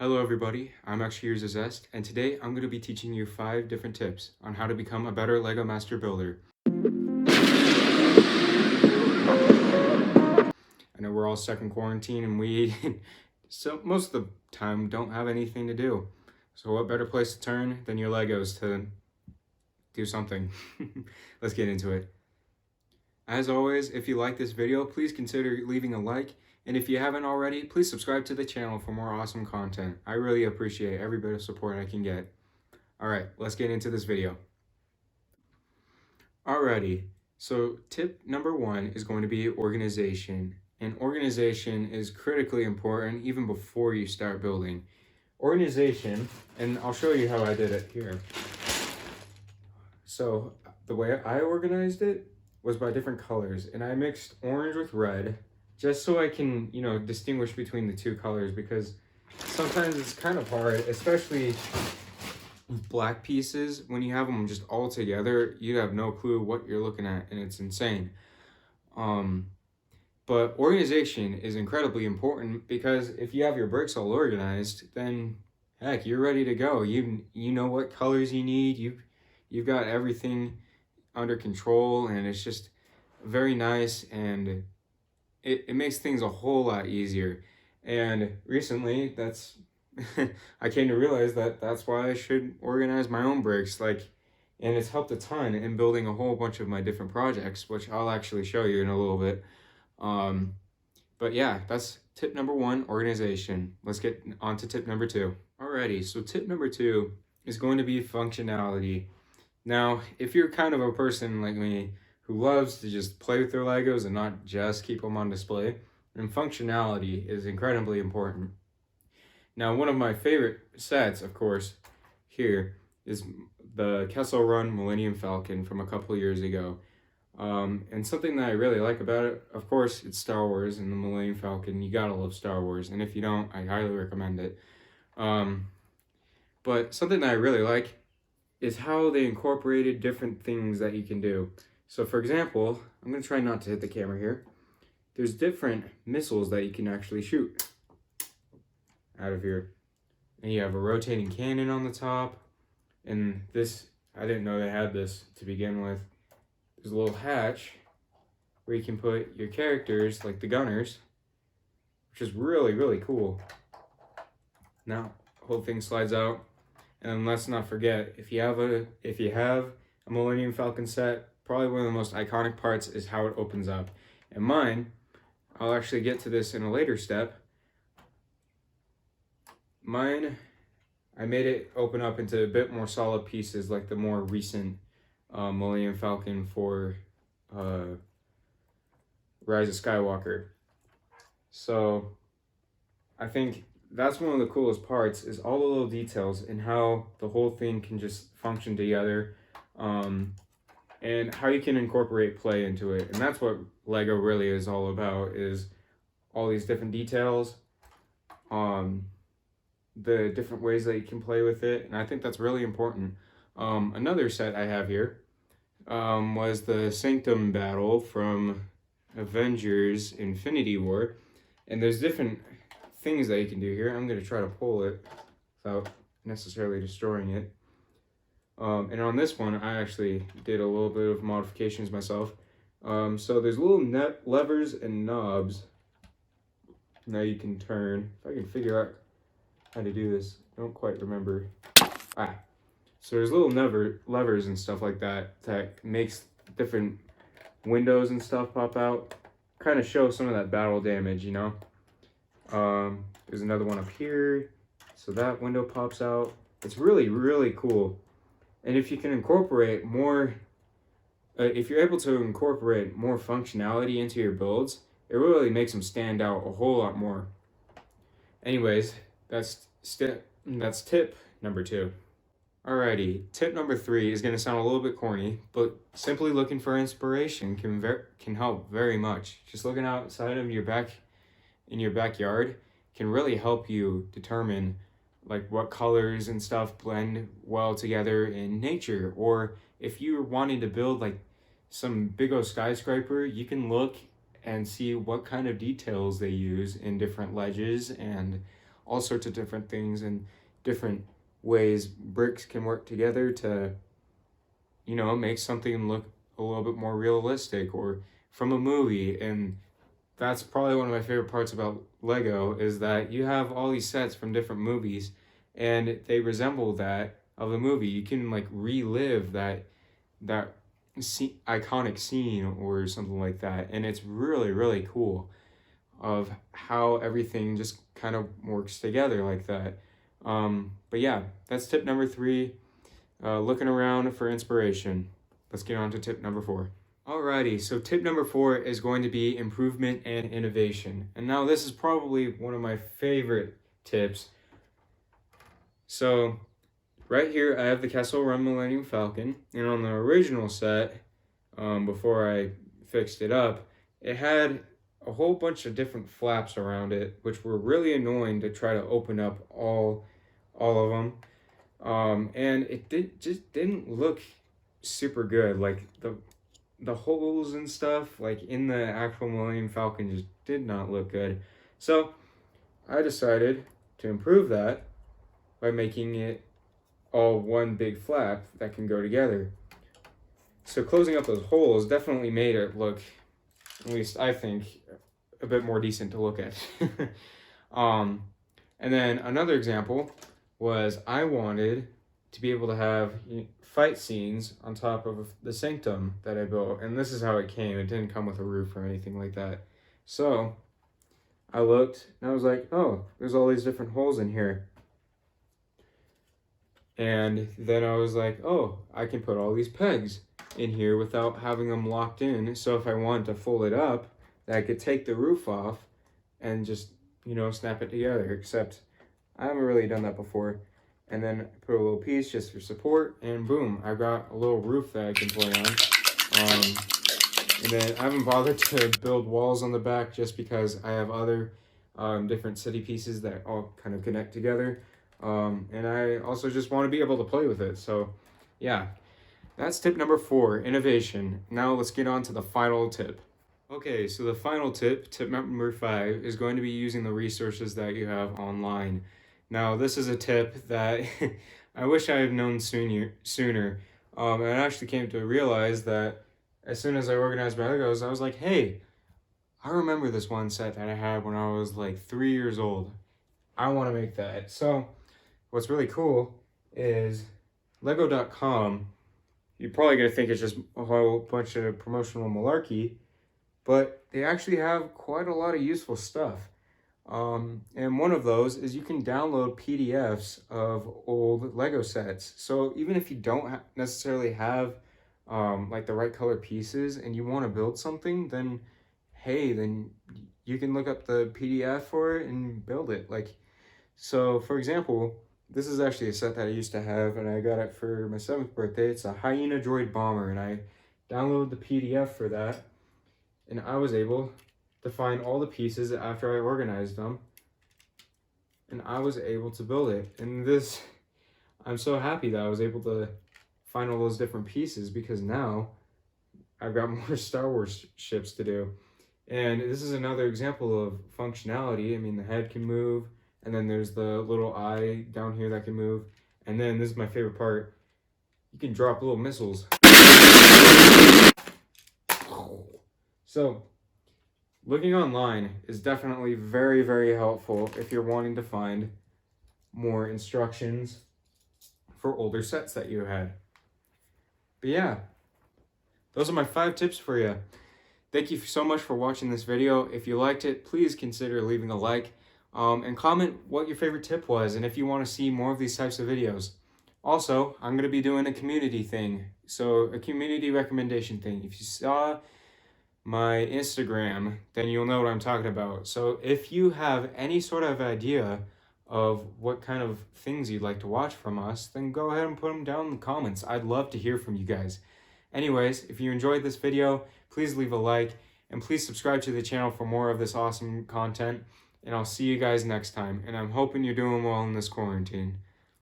Hello everybody, I'm actually Years of Zest, and today I'm going to be teaching you 5 different tips on how to become a better LEGO Master Builder. I know we're all stuck in quarantine and we, so most of the time, don't have anything to do. So what better place to turn than your Legos to do something? Let's get into it. As always, if you like this video, please consider leaving a like, and if you haven't already, please subscribe to the channel for more awesome content. I really appreciate every bit of support I can get. Alright, let's get into this video. Alrighty, so tip number 1 is going to be organization. And organization is critically important even before you start building. Organization, and I'll show you how I did it here. So the way I organized it was by different colors, and I mixed orange with red just so I can, distinguish between the two colors, because sometimes it's kind of hard, especially with black pieces. When you have them just all together, you have no clue what you're looking at, and it's insane. But organization is incredibly important, because if you have your bricks all organized, then heck, you're ready to go. You know what colors you need. You've got everything under control, and it's just very nice, and it makes things a whole lot easier. And recently, I came to realize that that's why I should organize my own bricks, and it's helped a ton in building a whole bunch of my different projects, which I'll actually show you in a little bit. But yeah, that's tip number 1, organization. Let's get on to tip number 2. Alrighty, so tip number 2 is going to be functionality. Now, if you're kind of a person like me who loves to just play with their Legos and not just keep them on display, then functionality is incredibly important. Now, one of my favorite sets, of course, here is the Kessel Run Millennium Falcon from a couple years ago. And something that I really like about it, of course, it's Star Wars and the Millennium Falcon. You gotta love Star Wars, and if you don't, I highly recommend it. But something that I really like is how they incorporated different things that you can do. So for example, I'm gonna try not to hit the camera here. There's different missiles that you can actually shoot out of here. And you have a rotating cannon on the top. And this, I didn't know they had this to begin with. There's a little hatch where you can put your characters, like the gunners, which is really, really cool. Now, the whole thing slides out. And let's not forget, if you have a Millennium Falcon set, probably one of the most iconic parts is how it opens up. And mine, I'll actually get to this in a later step. Mine, I made it open up into a bit more solid pieces, like the more recent Millennium Falcon for Rise of Skywalker. So I think that's one of the coolest parts, is all the little details and how the whole thing can just function together, and how you can incorporate play into it. And that's what Lego really is all about, is all these different details, the different ways that you can play with it. And I think that's really important. Another set I have here was the Sanctum battle from Avengers Infinity War. And there's different things that you can do here. I'm going to try to pull it without necessarily destroying it. And on this one, I actually did a little bit of modifications myself. So there's little levers and knobs now you can turn. If I can figure out how to do this, I don't quite remember. So there's little levers and stuff like that makes different windows and stuff pop out. Kind of show some of that battle damage, There's another one up here, so that window pops out. It's really, really cool. And if you can incorporate more, if you're able to incorporate more functionality into your builds, it really makes them stand out a whole lot more. Anyways, that's tip number 2. Alrighty, tip number 3 is going to sound a little bit corny, but simply looking for inspiration can help very much. Just looking outside of in your backyard can really help you determine what colors and stuff blend well together in nature. Or if you're wanting to build some big old skyscraper, you can look and see what kind of details they use in different ledges and all sorts of different things and different ways bricks can work together to, make something look a little bit more realistic or from a movie. And that's probably one of my favorite parts about Lego is that you have all these sets from different movies and they resemble that of the movie. You can like relive that iconic scene or something like that, and it's really really cool of how everything just kind of works together like that. But yeah, that's tip number 3. Looking around for inspiration. Let's get on to tip number 4. Alrighty, so tip number 4 is going to be improvement and innovation. And now this is probably one of my favorite tips. So right here I have the Kessel Run Millennium Falcon, and on the original set, before I fixed it up, it had a whole bunch of different flaps around it, which were really annoying to try to open up all of them. And it just didn't look super good. Like the holes and stuff, like in the actual Millennium Falcon, just did not look good. So I decided to improve that by making it all one big flap that can go together. So closing up those holes definitely made it look, at least I think, a bit more decent to look at. And then another example was I wanted to be able to have fight scenes on top of the sanctum that I built, and this is how it came. It didn't come with a roof or anything like that. So I looked and I was like, oh, there's all these different holes in here. And then I was like, oh, I can put all these pegs in here without having them locked in. So if I wanted to fold it up, I could take the roof off and just, snap it together. Except I haven't really done that before. And then put a little piece just for support, and boom, I've got a little roof that I can play on. And then I haven't bothered to build walls on the back just because I have other different city pieces that all kind of connect together. And I also just want to be able to play with it. So yeah, that's tip number 4, innovation. Now let's get on to the final tip. Okay, so the final tip, tip number 5, is going to be using the resources that you have online. Now this is a tip that I wish I had known sooner. And I actually came to realize that as soon as I organized my Legos, I was like, hey, I remember this one set that I had when I was like 3 years old. I want to make that. So what's really cool is Lego.com, you're probably going to think it's just a whole bunch of promotional malarkey, but they actually have quite a lot of useful stuff. And one of those is you can download PDFs of old Lego sets. So even if you don't necessarily have like the right color pieces and you want to build something, then hey, then you can look up the PDF for it and build it. Like, so for example, this is actually a set that I used to have and I got it for my 7th birthday. It's a Hyena Droid Bomber, and I downloaded the PDF for that, and I was able to find all the pieces after I organized them, and I was able to build it. And this, I'm so happy that I was able to find all those different pieces, because now I've got more Star Wars ships to do. And this is another example of functionality. I mean, the head can move, and then there's the little eye down here that can move. And then this is my favorite part. You can drop little missiles. So looking online is definitely very, very helpful if you're wanting to find more instructions for older sets that you had. But yeah, those are my 5 tips for you. Thank you so much for watching this video. If you liked it, please consider leaving a like, and comment what your favorite tip was and if you want to see more of these types of videos. Also, I'm going to be doing a community thing, so a community recommendation thing. If you saw my Instagram, then you'll know what I'm talking about. So if you have any sort of idea of what kind of things you'd like to watch from us, then go ahead and put them down in the comments. I'd love to hear from you guys. Anyways, if you enjoyed this video, please leave a like, and please subscribe to the channel for more of this awesome content, and I'll see you guys next time. And I'm hoping you're doing well in this quarantine.